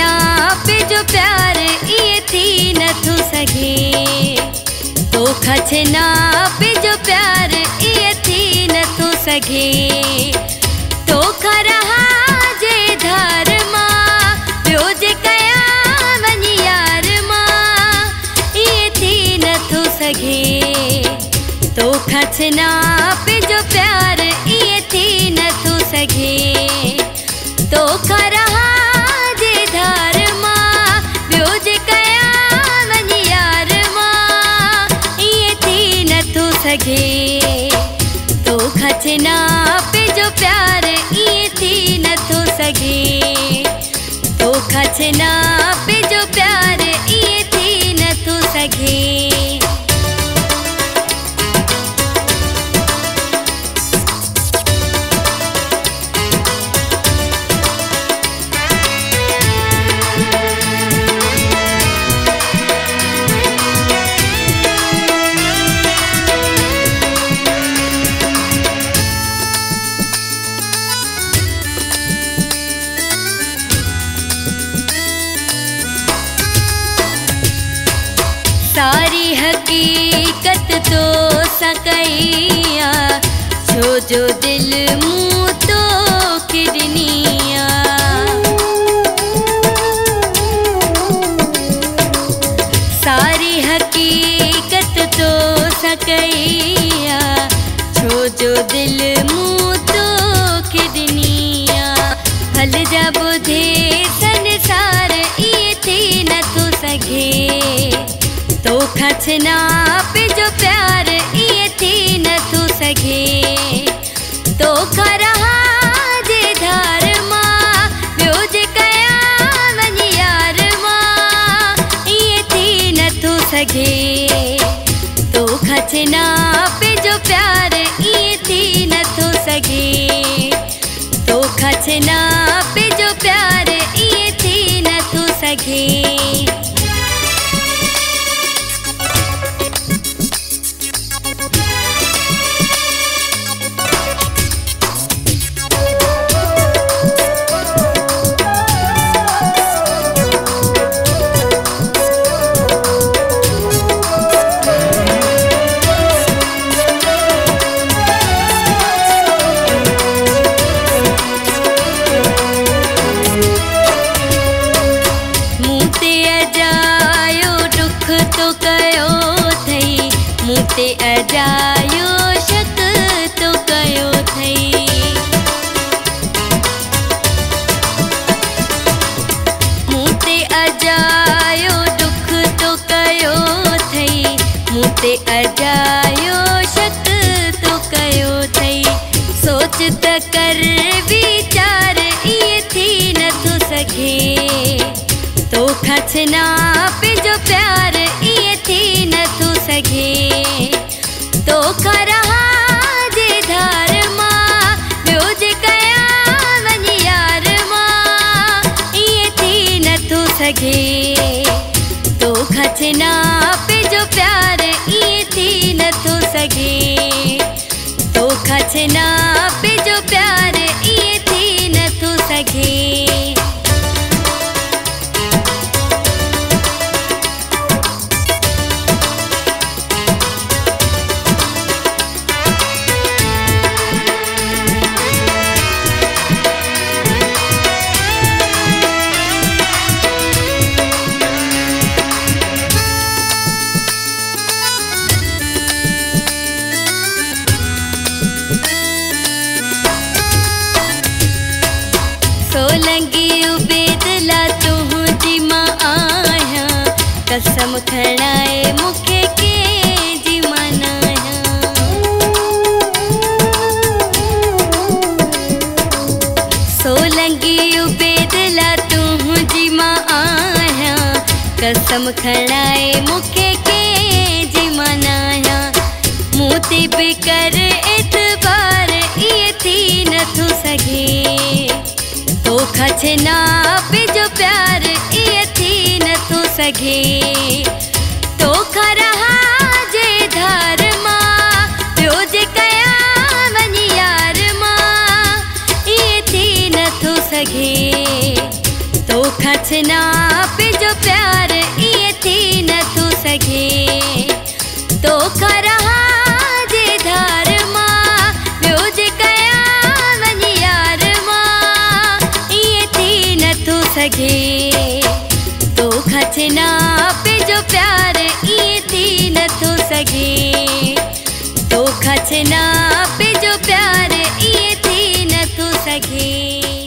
नाप जो प्यार इए थी नथो सघे। तोखा छे नाप जो प्यार इए थी नथो सघे। तोखा रहा जे धार मां ॿियो जे कया वञी यार मां इए थी नथो सघे। तोखा छे नाप जो प्यार इए थी नथो सघे। तोखा रहा जे धार मां ॿियो जे कया वञी यार मां इए थी नथो सघे। तोखा छे नाप जो प्यार इए थी नथो सघे। तोखा छे नाप जो प्यार इए थी नथो सघे। सारी हकीकत तो सकैया छो जो दिल मुँह तो किरनिया। सारी हकीकत तो सकैया छो जो दिल मुँह तो किरनिया। फल जा बुधे संसार इए थी नथो सघे। तोखा छे नाप जो प्यार इए थी नथो सघे। तोखा रहा जे धार मां ॿियो जे कया वञी यार मां इए थी नथो सघे। तोखा छे नाप जो प्यार इए थी नथो सघे। तोखा छे नाप जो प्यार इए थी नथो सघे। ते अजायो शक तो कयो थई। मूं ते अजायो दुख तो कयो थई। मूं ते अजायो शक तो कयो थई। सोच त कर विचार इए थी नथो सघे। तोखा छे नाप जो प्यार इए थी नथो सघे। तोखा रहा जे धार मां ॿियो जे कया वञी यार मां इए थी नथो सघे। तोखा छे नाप जो प्यार इए थी नथो सघे। तोखा छे नाप जो प्यार इए थी नथो सघे। सोलंगी उबेदला तुझी मां आया। कसम खणाए मुखे के जी मनाया। सोलंगी उबेदला तुझी मां आया। कसम खणाए मुखे के जी मनाया। मूं ते बि कर एतबार इए थी नथो सघे। तोखा छे नाप जो प्यार इए थी नथो सघे। तोखा रहा जे धार मां ॿियो जे कया वञी यार मां इए थी नथो सघे। खचना पे जो प्यार ये थी न तू सघे तो रहा जे धार मां ॿियो जे कया वञी यार मां ये थी न तू सघे तो खचना पे जो प्यार ये थी न तू सघे तो खचना पे जो प्यार ये थी न तू सघे।